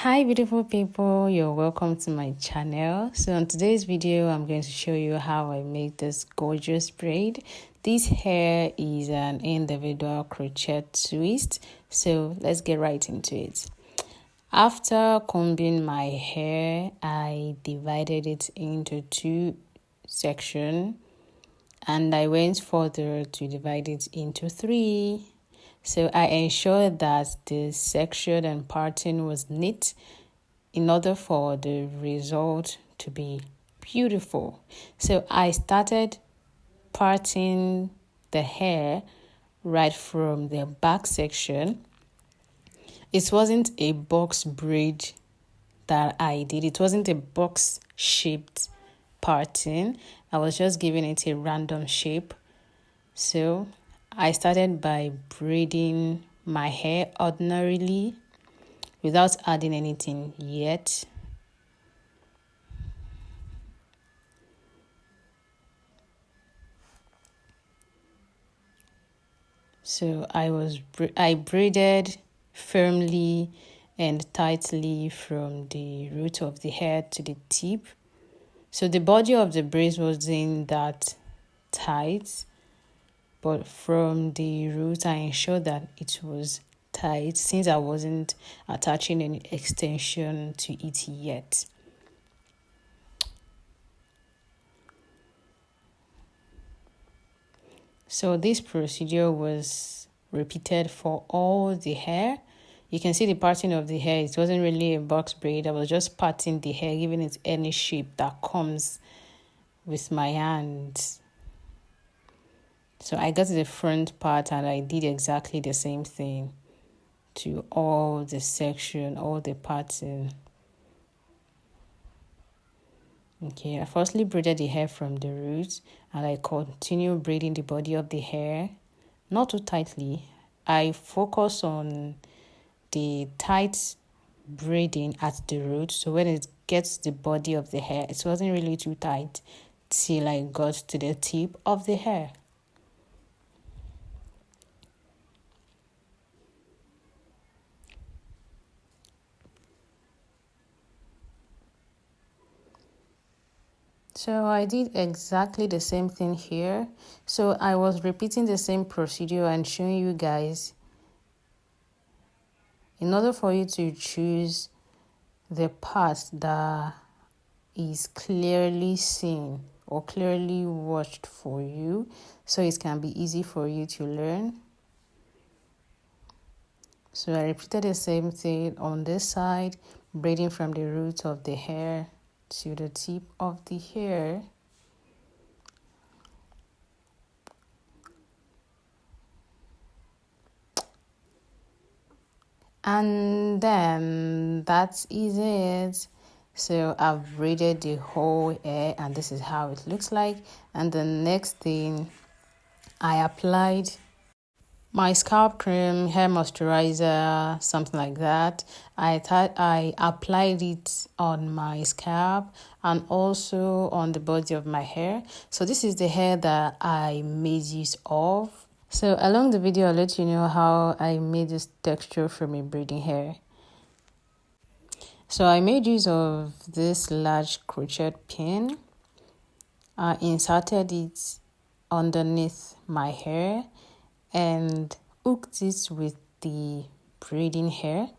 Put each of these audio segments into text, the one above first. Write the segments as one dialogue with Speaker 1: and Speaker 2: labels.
Speaker 1: Hi beautiful people, you're welcome to my channel. So in today's video I'm going to show you how I make this gorgeous braid. This hair is an individual crochet twist, so let's get right into it. After combing my hair, I divided it into two sections and I went further to divide it into three. So I ensured that the section and parting was neat in order for the result to be beautiful. So I started parting the hair right from the back section. It wasn't a box braid that I did. It wasn't a box shaped parting. I was just giving it a random shape. So I started by braiding my hair ordinarily without adding anything yet. So I braided firmly and tightly from the root of the hair to the tip. So the body of the braid wasn't that tight, but from the root I ensured that it was tight since I wasn't attaching any extension to it yet. So this procedure was repeated for all the hair. You can see the parting of the hair. It wasn't really a box braid. I was just parting the hair, giving it any shape that comes with my hands. So I got to the front part and I did exactly the same thing to all the section, all the parting. Okay, I firstly braided the hair from the roots and I continue braiding the body of the hair, not too tightly. I focus on the tight braiding at the root, so when it gets the body of the hair, it wasn't really too tight till I got to the tip of the hair. So I did exactly the same thing here. So I was repeating the same procedure and showing you guys. In order for you to choose the part that is clearly seen or clearly watched for you, so it can be easy for you to learn. So I repeated the same thing on this side, braiding from the root of the hair to the tip of the hair. And then that is it. So I've braided the whole hair and this is how it looks like. And the next thing, I applied my scalp cream, hair moisturizer, something like that. I applied it on my scalp and also on the body of my hair. So this is the hair that I made use of. So along the video, I'll let you know how I made this texture from a braiding hair. So I made use of this large crochet pin. I inserted it underneath my hair and hooked it with the braiding hair.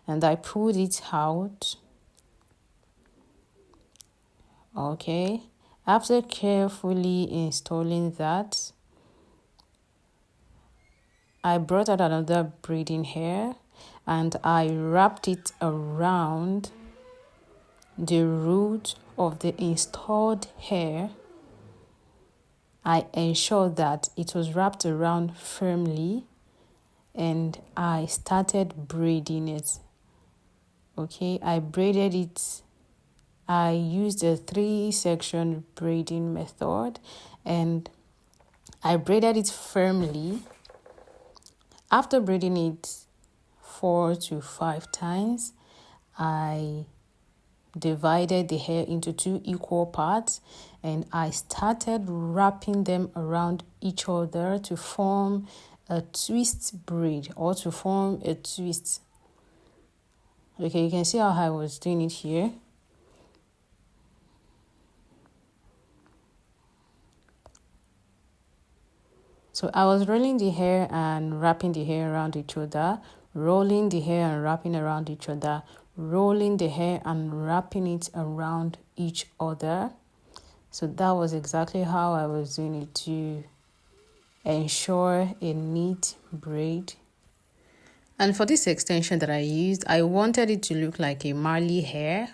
Speaker 1: And I pulled it out. Okay. After carefully installing that, I brought out another braiding hair and I wrapped it around the root of the installed hair. I ensured that it was wrapped around firmly and I started braiding it. Okay, I braided it. I used a 3-section braiding method and I braided it firmly. After braiding it 4 to 5 times, I divided the hair into 2 equal parts and I started wrapping them around each other to form a twist braid or to form a twist. Okay, you can see how I was doing it here. So I was rolling the hair and wrapping the hair around each other, rolling the hair and wrapping around each other, rolling the hair and wrapping it around each other. So that was exactly how I was doing it to ensure a neat braid. And for this extension that I used, I wanted it to look like a Marley hair,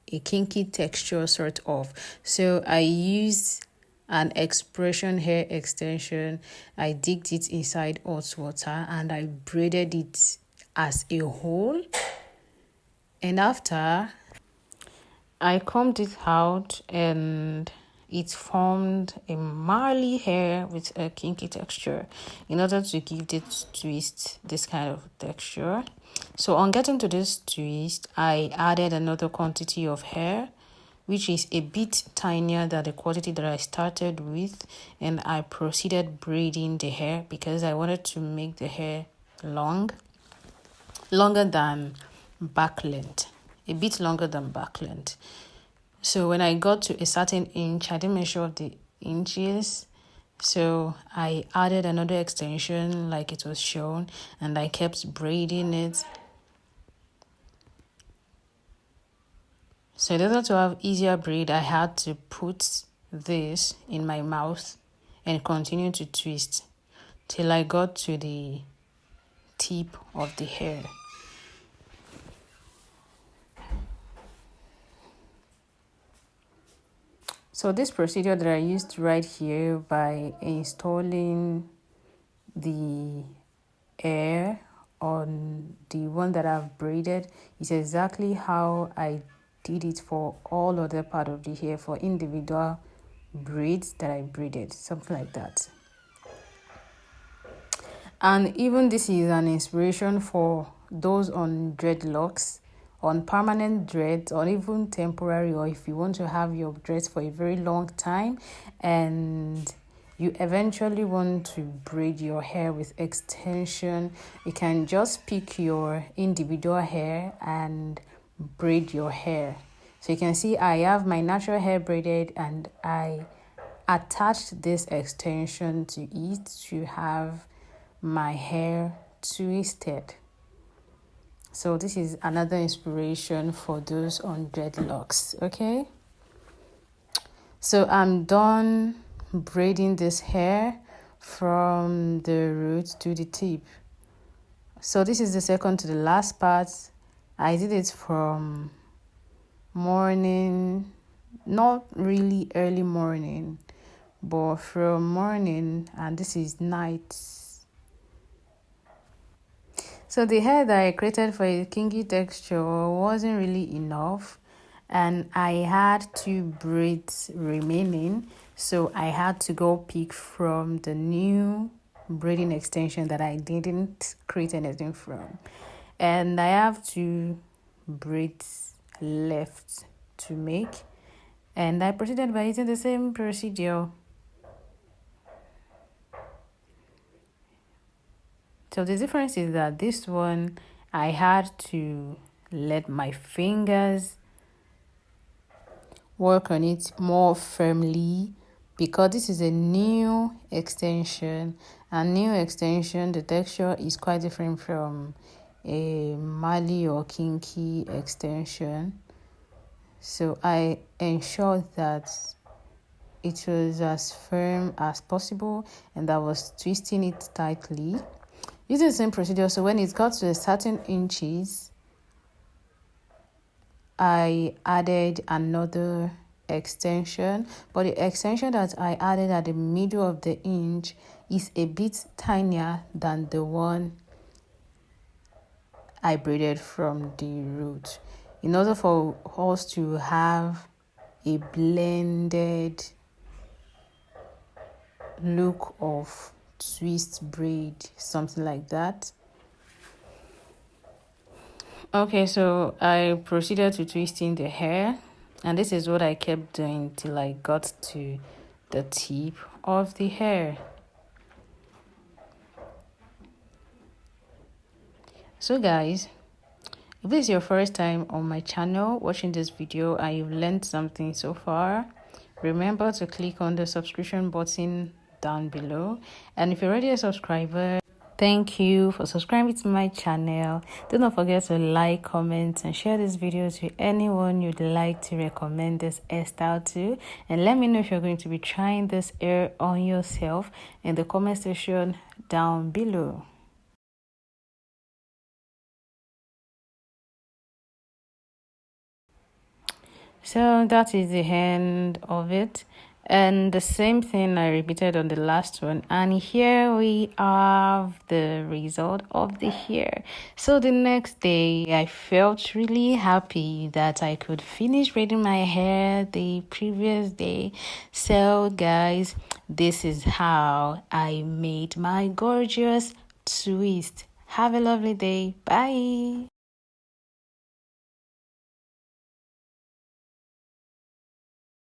Speaker 1: a kinky texture sort of. So I used an expression hair extension. I dipped it inside hot water and I braided it as a whole. And after, I combed it out and it formed a Marley hair with a kinky texture in order to give this twist this kind of texture. So on getting to this twist, I added another quantity of hair, which is a bit tinier than the quantity that I started with, and I proceeded braiding the hair because I wanted to make the hair longer than back length, a bit longer than back length. So when I got to a certain inch, I didn't measure the inches, so I added another extension like it was shown, and I kept braiding it. So in order to have easier braid, I had to put this in my mouth and continue to twist till I got to the tip of the hair. So this procedure that I used right here by installing the air on the one that I've braided is exactly how I did it for all other part of the hair for individual braids that I braided, something like that. And even this is an inspiration for those on dreadlocks, on permanent dreads, or even temporary, or if you want to have your dreads for a very long time and you eventually want to braid your hair with extension, you can just pick your individual hair and braid your hair. So you can see I have my natural hair braided and I attached this extension to it to have my hair twisted. So this is another inspiration for those on dreadlocks. Okay, so I'm done braiding this hair from the root to the tip. So this is the second to the last part. I did it from morning, not really early morning, but from morning, and this is night. So the hair that I created for a kinky texture wasn't really enough, and I had 2 braids remaining, so I had to go pick from the new braiding extension that I didn't create anything from, and I have 2 braids left to make, and I proceeded by using the same procedure. So the difference is that this one, I had to let my fingers work on it more firmly because this is a new extension. And new extension, the texture is quite different from a Mali or kinky extension. So I ensured that it was as firm as possible and I was twisting it tightly. Using the same procedure, so when it got to a certain inches, I added another extension, but the extension that I added at the middle of the inch is a bit tinier than the one I braided from the root. In order for us to have a blended look of twist braid, something like that. Okay, so I proceeded to twisting the hair, and this is what I kept doing till I got to the tip of the hair. So guys, If this is your first time on my channel watching this video and you've learned something so far, remember to click on the subscription button down below. And if you're already a subscriber, thank you for subscribing to my channel. Do not forget to like, comment, and share this video to anyone you'd like to recommend this hairstyle to. And let me know if you're going to be trying this hair on yourself in the comment section down below. So that is the end of it, and the same thing I repeated on the last one, and here we have the result of the hair. So the next day I felt really happy that I could finish braiding my hair the previous day. So guys, this is how I made my gorgeous twist. Have a lovely day. Bye.